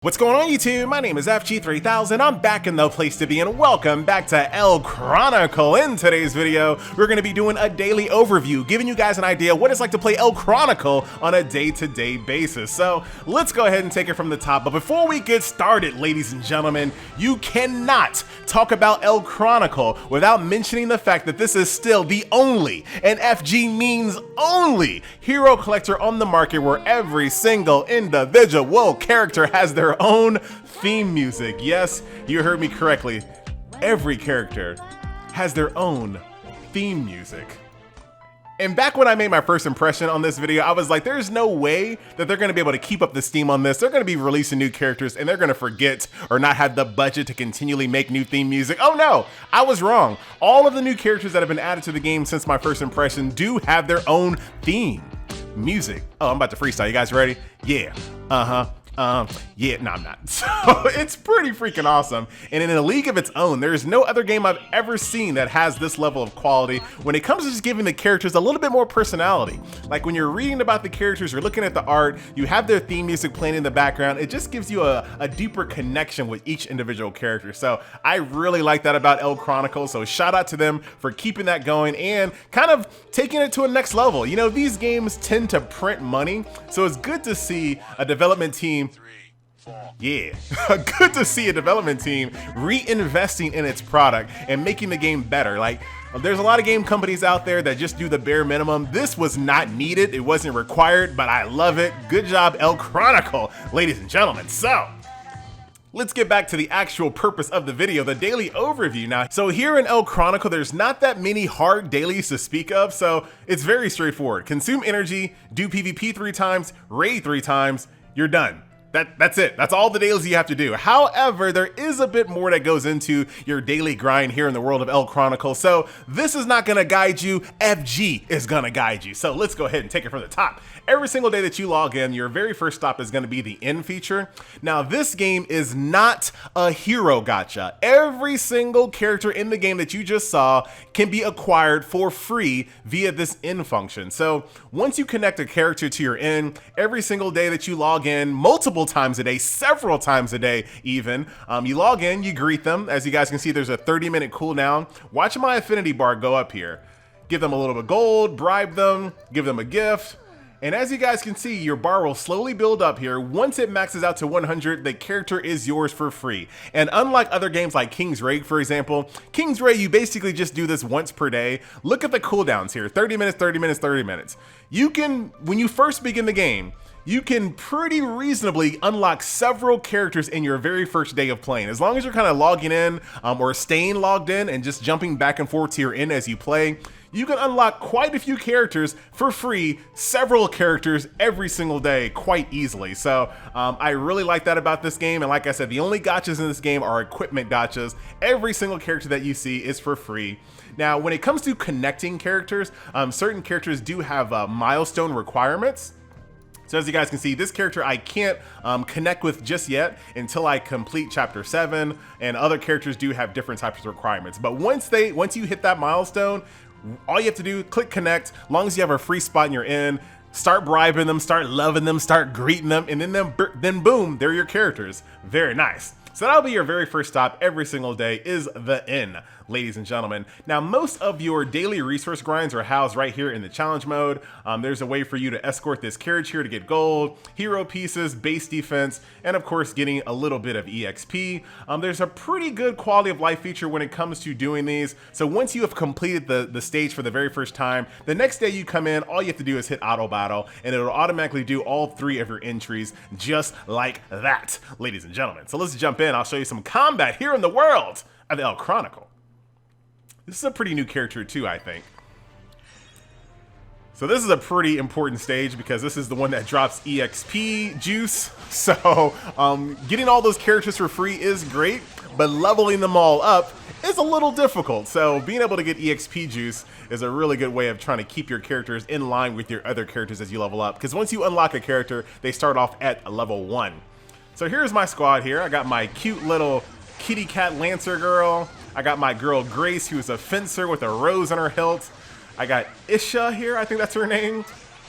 What's going on YouTube? My name is FG3000, I'm back in the place to be and welcome back to ELCHRONICLE. In today's video, we're going to be doing a daily overview, giving you guys an idea what it's like to play ELCHRONICLE on a day-to-day basis. So let's go ahead and take it from the top. But before we get started, ladies and gentlemen, you cannot talk about ELCHRONICLE without mentioning the fact that this is still the only, and FG means only, hero collector on the market where every single individual character has their own theme music. Yes, you heard me correctly. Every character has their own theme music. And back when I made my first impression on this video, I was like, there's no way that they're going to be able to keep up the steam on this. They're going to be releasing new characters and they're going to forget or not have the budget to continually make new theme music. Oh no, I was wrong. All of the new characters that have been added to the game since my first impression do have their own theme music. Oh, I'm about to freestyle. You guys ready? Yeah. Yeah, no, I'm not. So it's pretty freaking awesome. And in a league of its own, there's no other game I've ever seen that has this level of quality when it comes to just giving the characters a little bit more personality. Like when you're reading about the characters, you're looking at the art, you have their theme music playing in the background. It just gives you a deeper connection with each individual character. So I really like that about ELCHRONICLE. So shout out to them for keeping that going and kind of taking it to a next level. You know, these games tend to print money, so it's good to see a development team good to see a development team reinvesting in its product and making the game better. Like, there's a lot of game companies out there that just do the bare minimum. This was not needed, it wasn't required, but I love it. Good job, ELCHRONICLE, ladies and gentlemen. So let's get back to the actual purpose of the video, the daily overview now. So here in ELCHRONICLE, there's not that many hard dailies to speak of, so it's very straightforward. Consume energy, do PvP 3 times, raid 3 times, you're done. That's it. That's all the dailies you have to do. However, there is a bit more that goes into your daily grind here in the world of ELCHRONICLE. So this is not gonna guide you, FG is gonna guide you. So let's go ahead and take it from the top. Every single day that you log in, your very first stop is gonna be the end feature. Now this game is not a hero gacha. Every single character in the game that you just saw can be acquired for free via this end function. So once you connect a character to your end, every single day that you log in, multiple times a day, several times a day even, you log in, you greet them. As you guys can see, there's a 30-minute cooldown. Watch my affinity bar go up here. Give them a little bit of gold, bribe them, give them a gift. And as you guys can see, your bar will slowly build up here. Once it maxes out to 100, the character is yours for free. And unlike other games like King's Raid, for example, King's Raid, you basically just do this once per day. Look at the cooldowns here, 30 minutes, 30 minutes, 30 minutes. You can, when you first begin the game, you can pretty reasonably unlock several characters in your very first day of playing. As long as you're kind of logging in or staying logged in and just jumping back and forth to your end as you play, you can unlock quite a few characters for free, several characters every single day quite easily. So I really like that about this game. And like I said, the only gachas in this game are equipment gachas. Every single character that you see is for free. Now, when it comes to connecting characters, certain characters do have milestone requirements. So as you guys can see, this character I can't connect with just yet until I complete chapter 7, and other characters do have different types of requirements. But once you hit that milestone, all you have to do, click connect, as long as you have a free spot in your end, start bribing them, start loving them, start greeting them, and then boom, they're your characters. Very nice. So that'll be your very first stop every single day, is the inn, ladies and gentlemen. Now, most of your daily resource grinds are housed right here in the challenge mode. There's a way for you to escort this carriage here to get gold, hero pieces, base defense, and of course, getting a little bit of EXP. There's a pretty good quality of life feature when it comes to doing these. So once you have completed the stage for the very first time, the next day you come in, all you have to do is hit auto battle, and it'll automatically do all 3 of your entries just like that, ladies and gentlemen. So let's jump in. I'll show you some combat here in the world of ELCHRONICLE. This is a pretty new character too, I think. So this is a pretty important stage because this is the one that drops EXP juice. So getting all those characters for free is great, but leveling them all up is a little difficult. So being able to get EXP juice is a really good way of trying to keep your characters in line with your other characters as you level up. Because once you unlock a character, they start off at level 1. So here's my squad here. I got my cute little kitty cat Lancer girl. I got my girl Grace, who's a fencer with a rose on her hilt. I got Isha here, I think that's her name,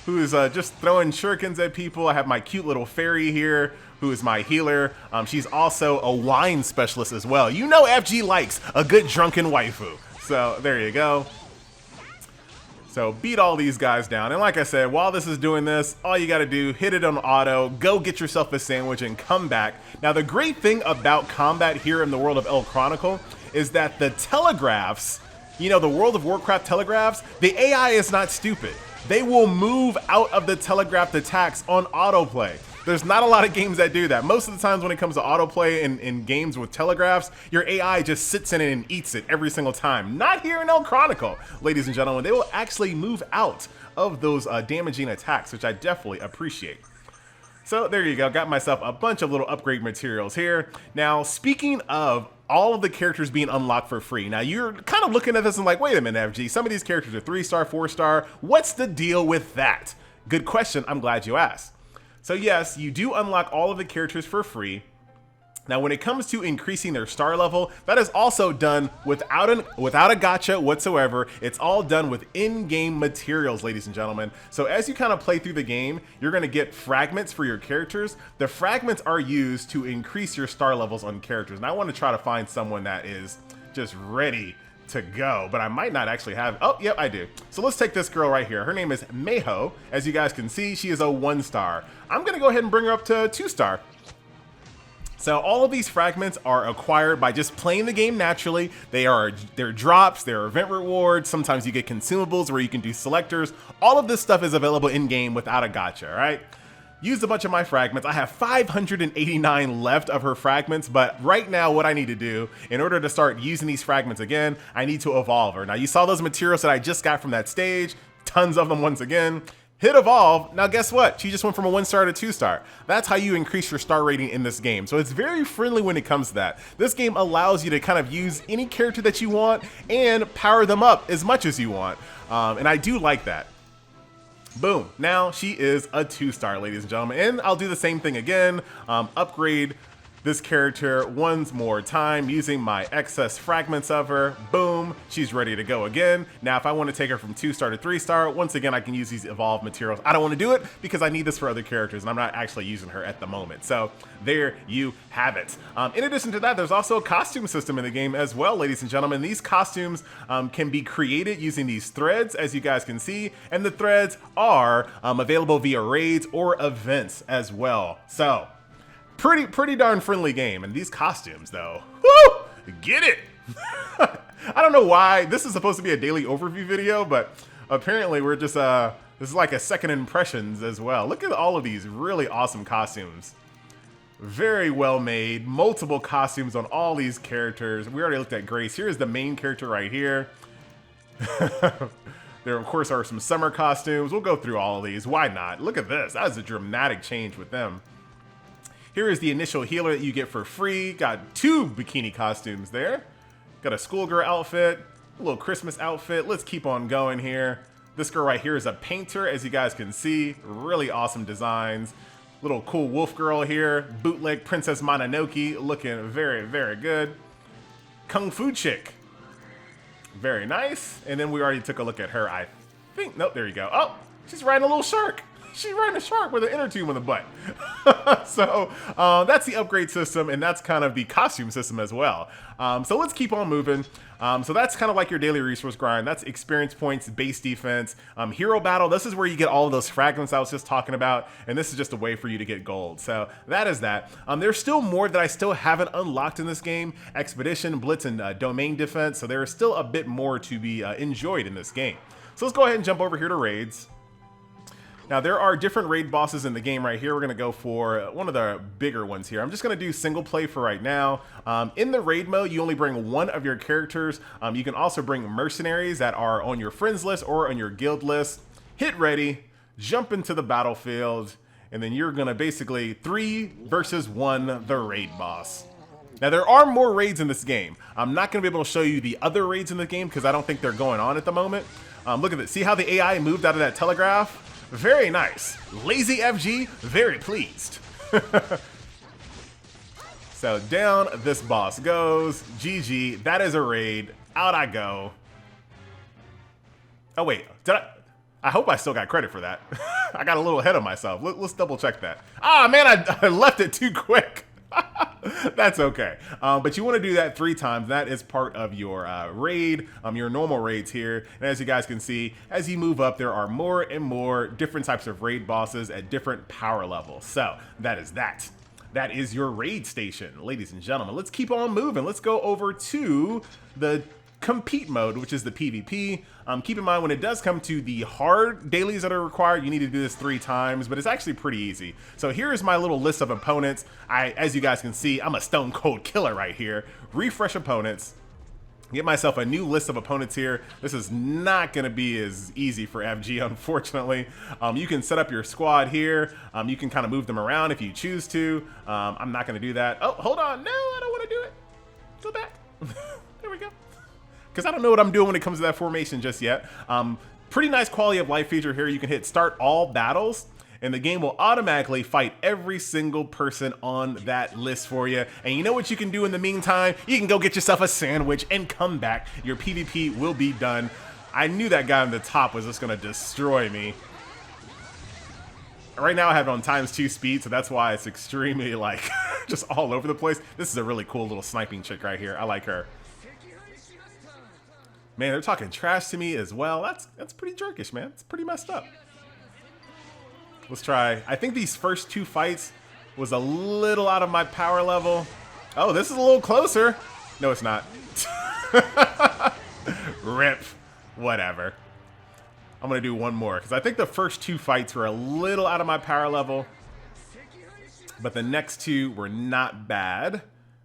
who's just throwing shurikens at people. I have my cute little fairy here who is my healer. She's also a wine specialist as well. You know FG likes a good drunken waifu. So there you go. So beat all these guys down. And like I said, while this is doing this, all you gotta do, hit it on auto, go get yourself a sandwich and come back. Now the great thing about combat here in the world of ELCHRONICLE is that the telegraphs, you know, the World of Warcraft telegraphs, the AI is not stupid. They will move out of the telegraphed attacks on autoplay. There's not a lot of games that do that. Most of the times when it comes to autoplay in games with telegraphs, your AI just sits in it and eats it every single time. Not here in ELCHRONICLE, ladies and gentlemen. They will actually move out of those damaging attacks, which I definitely appreciate. So there you go, got myself a bunch of little upgrade materials here. Now, speaking of all of the characters being unlocked for free, now you're kind of looking at this and like, wait a minute, FG, some of these characters are 3-star, 4-star. What's the deal with that? Good question, I'm glad you asked. So yes, you do unlock all of the characters for free. Now, when it comes to increasing their star level, that is also done without a gacha whatsoever. It's all done with in-game materials, ladies and gentlemen. So as you kind of play through the game, you're going to get fragments for your characters. The fragments are used to increase your star levels on characters. And I want to try to find someone that is just ready to go, but I might not actually have. Oh, yep, I do. So let's take this girl right here. Her name is Meho. As you guys can see, she is a 1-star. I'm going to go ahead and bring her up to 2-star. So all of these fragments are acquired by just playing the game naturally. They're drops, they're event rewards. Sometimes you get consumables where you can do selectors. All of this stuff is available in game without a gacha, right? Used a bunch of my fragments. I have 589 left of her fragments, but right now what I need to do in order to start using these fragments again, I need to evolve her. Now you saw those materials that I just got from that stage, tons of them once again. Hit evolve. Now guess what? She just went from a 1-star to 2-star. That's how you increase your star rating in this game. So it's very friendly when it comes to that. This game allows you to kind of use any character that you want and power them up as much as you want. And I do like that. Boom. Now she is a 2-star, ladies and gentlemen. And I'll do the same thing again. Upgrade this character one more time using my excess fragments of her. Boom, she's ready to go again. Now, if I want to take her from 2-star to 3-star, once again, I can use these evolved materials. I don't want to do it because I need this for other characters and I'm not actually using her at the moment. So there you have it. In addition to that, there's also a costume system in the game as well, ladies and gentlemen. These costumes can be created using these threads, as you guys can see, and the threads are available via raids or events as well. So pretty darn friendly game. And these costumes though, woo, get it. I don't know why this is supposed to be a daily overview video, but apparently we're just this is like a second impressions as well. Look at all of these really awesome costumes. Very well made, multiple costumes on all these characters. We already looked at Grace. Here's the main character right here. There of course are some summer costumes. We'll go through all of these. Why not? Look at this. That is a dramatic change with them. Here is the initial healer that you get for free. Got 2 bikini costumes there. Got a schoolgirl outfit, a little Christmas outfit. Let's keep on going here. This girl right here is a painter, as you guys can see. Really awesome designs. Little cool wolf girl here. Bootleg Princess Mononoke, looking very, very good. Kung Fu chick. Very nice. And then we already took a look at her, I think. Nope, there you go. Oh, she's riding a little shark. She's riding a shark with an inner tube on the butt. So that's the upgrade system, and that's kind of the costume system as well. So let's keep on moving. So that's kind of like your daily resource grind. That's experience points, base defense, hero battle. This is where you get all of those fragments I was just talking about, and this is just a way for you to get gold. So that is that. There's still more that I still haven't unlocked in this game. Expedition, blitz, and domain defense. So there is still a bit more to be enjoyed in this game. So let's go ahead and jump over here to raids. Now, there are different raid bosses in the game right here. We're going to go for one of the bigger ones here. I'm just going to do single play for right now. In the raid mode, you only bring one of your characters. You can also bring mercenaries that are on your friends list or on your guild list. Hit ready, jump into the battlefield, and then you're going to basically 3 versus 1 the raid boss. Now, there are more raids in this game. I'm not going to be able to show you the other raids in the game because I don't think they're going on at the moment. Look at this. See how the AI moved out of that telegraph? Very nice. Lazy FG, very pleased. So down this boss goes. GG, that is a raid. Out I go. Oh wait, I hope I still got credit for that. I got a little ahead of myself. Let's double check that. Ah, man, I left it too quick. That's okay. But you want to do that 3 times. That is part of your raid, your normal raids here. And as you guys can see, as you move up, there are more and more different types of raid bosses at different power levels. So that is that. That is your raid station, ladies and gentlemen. Let's keep on moving. Let's go over to the compete mode, which is the PvP. Keep in mind when it does come to the hard dailies that are required, you need to do this 3 times, but it's actually pretty easy. So here's my little list of opponents. As you guys can see, I'm a stone cold killer right here. Refresh opponents. Get myself a new list of opponents here. This is not going to be as easy for FG, unfortunately. You can set up your squad here. You can kind of move them around if you choose to. I'm not going to do that. Oh, hold on. No, I don't want to do it. Go back. There we go. Because I don't know what I'm doing when it comes to that formation just yet. Pretty nice quality of life feature here. You can hit start all battles, and the game will automatically fight every single person on that list for you. And you know what you can do in the meantime? You can go get yourself a sandwich and come back. Your PvP will be done. I knew that guy on the top was just going to destroy me. Right now I have it on ×2 speed, so that's why it's extremely, like, just all over the place. This is a really cool little sniping chick right here. I like her. Man, they're talking trash to me as well. That's pretty jerkish, man. It's pretty messed up. Let's try. I think these first 2 fights was a little out of my power level. Oh, this is a little closer. No, it's not. Rip. Whatever. I'm going to do one more because I think the first 2 fights were a little out of my power level. But the next 2 were not bad.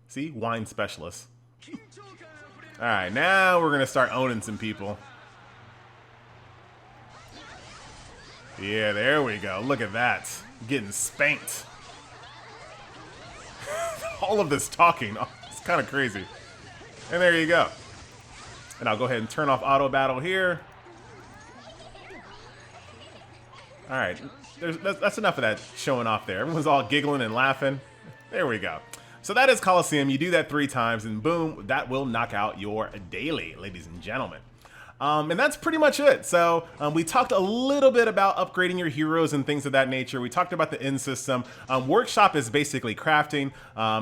See? Wine specialist. All right, now we're going to start owning some people. Yeah, there we go. Look at that. Getting spanked. All of this talking. Oh, it's kind of crazy. And there you go. And I'll go ahead and turn off auto battle here. All right, that's enough of that showing off there. Everyone's all giggling and laughing. There we go. So that is Coliseum. You do that 3 times and boom, that will knock out your daily, ladies and gentlemen. And that's pretty much it. So we talked a little bit about upgrading your heroes and things of that nature. We talked about the end system. Workshop is basically crafting.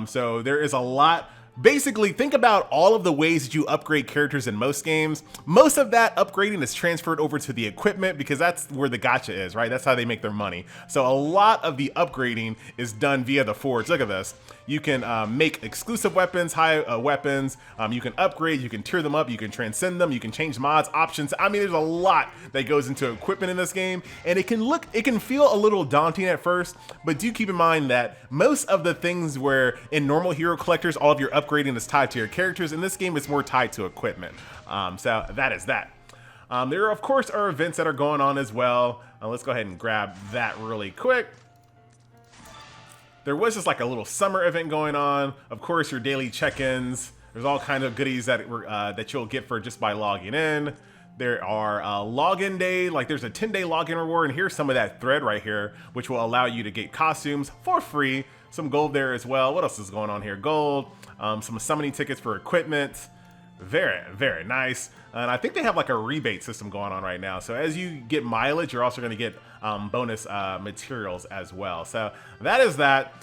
So there is a lot. Basically, think about all of the ways that you upgrade characters in most games. Most of that upgrading is transferred over to the equipment because that's where the gacha is, right? That's how they make their money. So a lot of the upgrading is done via the forge. Look at this. You can make exclusive weapons, high weapons. You can upgrade, you can tier them up, you can transcend them, you can change mods, options. I mean, there's a lot that goes into equipment in this game, and it can feel a little daunting at first, but do keep in mind that most of the things where in normal hero collectors, all of your upgrading is tied to your characters. In this game, it's more tied to equipment. So that is that. There, of course, are events that are going on as well. Let's go ahead and grab that really quick. There was just like a little summer event going on. Of course, your daily check-ins. There's all kinds of goodies that you'll get for just by logging in. There are login day, like there's a 10-day login reward, and here's some of that thread right here, which will allow you to get costumes for free. Some gold there as well. What else is going on here? Gold, some summoning tickets for equipment. Very, very nice. And I think they have like a rebate system going on right now. So as you get mileage, you're also going to get bonus materials as well. So that is that.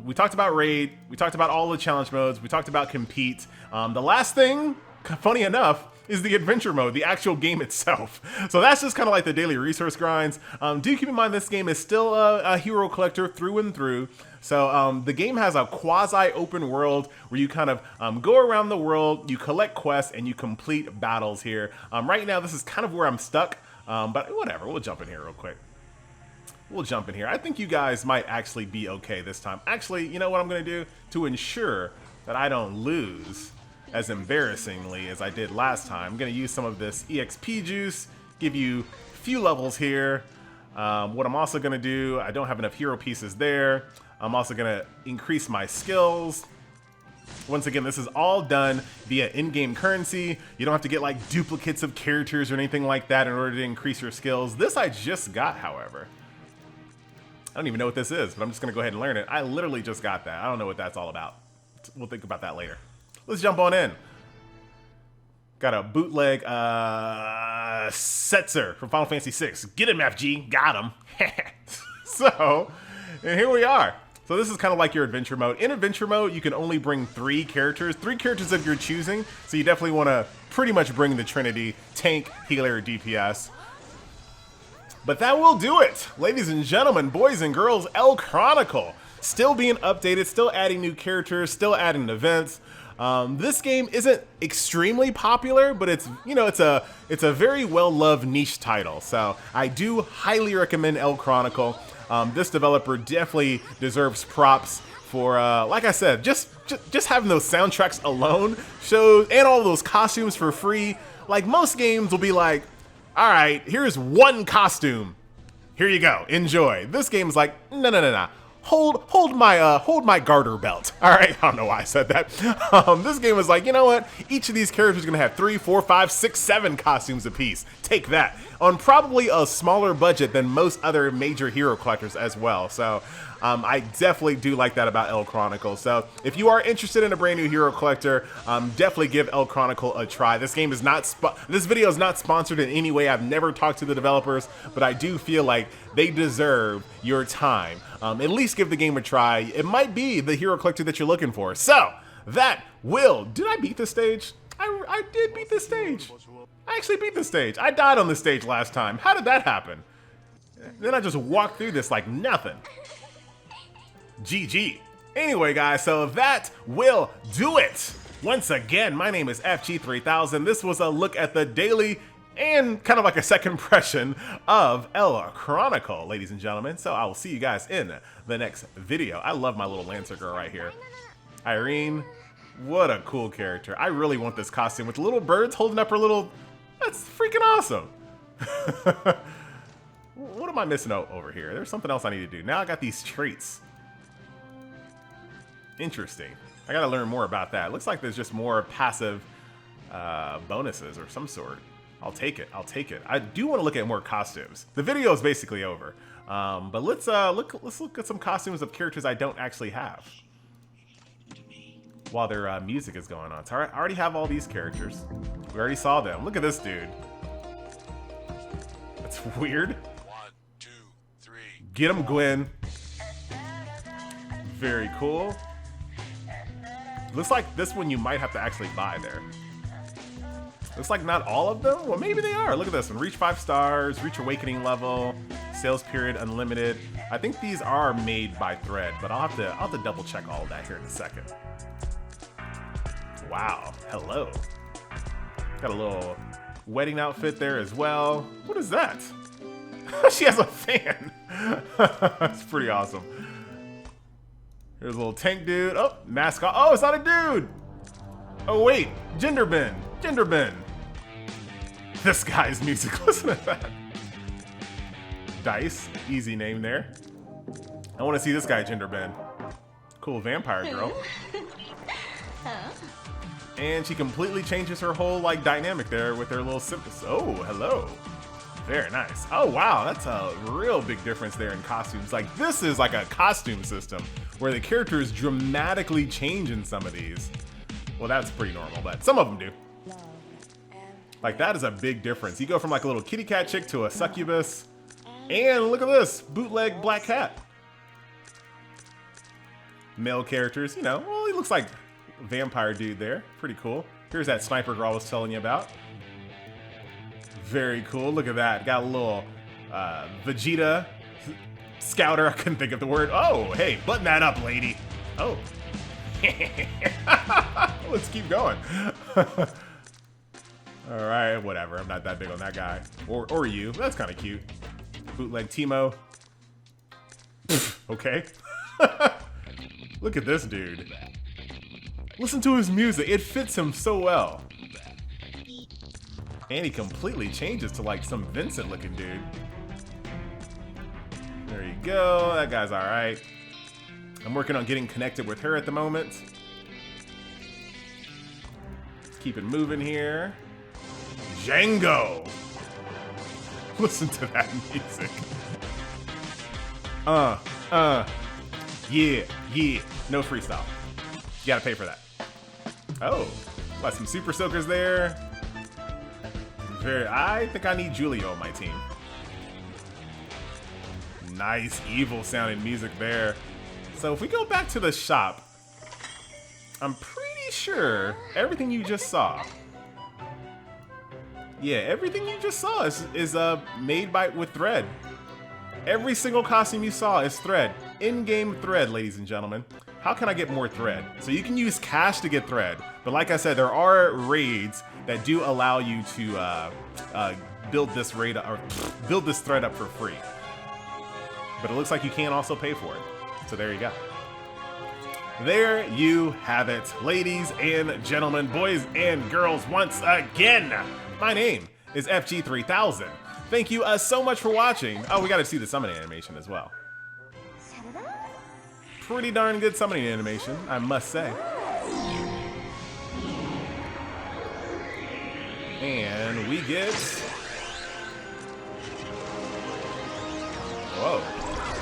We talked about raid. We talked about all the challenge modes. We talked about compete. The last thing, funny enough, is the adventure mode, the actual game itself. So that's just kind of like the daily resource grinds. Do keep in mind this game is still a hero collector through and through. So the game has a quasi open world where you kind of go around the world, you collect quests, and you complete battles here. Right now, this is kind of where I'm stuck, but whatever, we'll jump in here real quick. We'll jump in here. I think you guys might actually be okay this time. Actually, you know what I'm gonna do? To ensure that I don't lose as embarrassingly as I did last time, I'm gonna use some of this EXP juice, give you a few levels here. What I'm also gonna do, I don't have enough hero pieces there. I'm also gonna increase my skills. Once again, this is all done via in-game currency. You don't have to get like duplicates of characters or anything like that in order to increase your skills. This I just got, however. I don't even know what this is, but I'm just gonna go ahead and learn it. I literally just got that. I don't know what that's all about. We'll think about that later. Let's jump on in. Got a bootleg Setzer from Final Fantasy VI. Get him, FG. Got him. So, and here we are. So this is kind of like your adventure mode. In adventure mode, you can only bring 3 characters of your choosing. So you definitely want to pretty much bring the Trinity: tank, healer, DPS. But that will do it. Ladies and gentlemen, boys and girls, ELCHRONICLE. Still being updated, still adding new characters, still adding events. This game isn't extremely popular, but it's, you know, it's a very well-loved niche title. So I do highly recommend ELCHRONICLE. This developer definitely deserves props for, like I said, just having those soundtracks alone shows, and all those costumes for free. Like, most games will be like, all right, here's 1 costume. Here you go, enjoy. This game is like, no. Hold my garter belt. All right, I don't know why I said that. This game is like, you know what? Each of these characters is gonna have 3, 4, 5, 6, 7 costumes apiece. Take that. On probably a smaller budget than most other major hero collectors as well. So I definitely do like that about ELCHRONICLE. So if you are interested in a brand new hero collector, definitely give ELCHRONICLE a try. This game is not, this video is not sponsored in any way. I've never talked to the developers, but I do feel like they deserve your time. At least give the game a try. It might be the hero collector that you're looking for. So that will, did I beat this stage? I did beat this stage. I actually beat this stage. I died on this stage last time. How did that happen? Then I just walked through this like nothing. GG. Anyway, guys, so that will do it. Once again, my name is FG3000. This was a look at the daily and kind of like a second impression of ELCHRONICLE, ladies and gentlemen. So I will see you guys in the next video. I love my little Lancer girl right here. Irene, what a cool character. I really want this costume with little birds holding up her little, that's freaking awesome. What am I missing over here? There's something else I need to do. Now I got these traits. Interesting. I gotta learn more about that. It looks like there's just more passive bonuses or some sort. I'll take it. I'll take it. I do want to look at more costumes. The video is basically over, but let's look at some costumes of characters I don't actually have while their music is going on. So I already have all these characters. We already saw them. Look at this dude. That's weird. 1, 2, 3. Get him, Gwen. Very cool. Looks like this one you might have to actually buy there. Looks like not all of them. Well, maybe they are. Look at this one. Reach 5 stars, reach awakening level, sales period unlimited. I think these are made by Thread, but I'll have to double check all of that here in a second. Wow. Hello. Got a little wedding outfit there as well. What is that? She has a fan. That's pretty awesome. Here's a little tank dude. Oh, mask off. Oh, it's not a dude. Oh, wait. Gender bend. Gender bend. This guy's music. Listen to that. Dice. Easy name there. I want to see this guy gender bend. Cool vampire girl. And she completely changes her whole like dynamic there with her little symptoms. Oh, hello. Very nice. Oh, wow. That's a real big difference there in costumes. Like, this is like a costume system where the characters dramatically change in some of these. Well, that's pretty normal, but some of them do. Like, that is a big difference. You go from like a little kitty cat chick to a succubus. And look at this, bootleg black cat. Male characters, you know, well, he looks like a vampire dude there. Pretty cool. Here's that sniper girl I was telling you about. Very cool. Look at that. Got a little Vegeta scouter. I couldn't think of the word. Oh, hey, button that up, lady. Oh. Let's keep going. All right, whatever. I'm not that big on that guy. Or you. That's kind of cute. Bootleg Teemo. Okay. Look at this dude. Listen to his music. It fits him so well. And he completely changes to like some Vincent looking dude. There you go. That guy's all right. I'm working on getting connected with her at the moment. Let's keep it moving here. Django. Listen to that music. Yeah. No freestyle. You gotta pay for that. Oh, got some super soakers there. I think I need Julio on my team. Nice evil sounding music there. So if we go back to the shop, I'm pretty sure everything you just saw. Yeah, everything you just saw is made with thread. Every single costume you saw is thread. In-game thread, ladies and gentlemen. How can I get more thread? So you can use cash to get thread, but like I said, there are raids that do allow you to build this thread up for free. But it looks like you can also pay for it. So there you go. There you have it, ladies and gentlemen, boys and girls, once again. My name is FG3000. Thank you so much for watching. Oh, we got to see the summoning animation as well. Pretty darn good summoning animation, I must say. And we get... Whoa.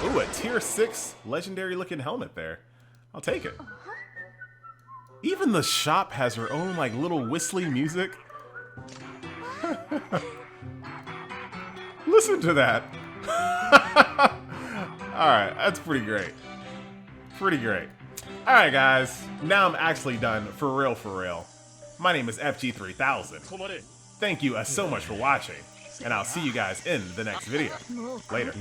Ooh, a tier 6 legendary looking helmet there. I'll take it. Even the shop has her own like little whistly music. Listen to that. Alright, that's pretty great. Pretty great. Alright guys, now I'm actually done for real. My name is FG3000. Thank you so much for watching, and I'll see you guys in the next video. Later.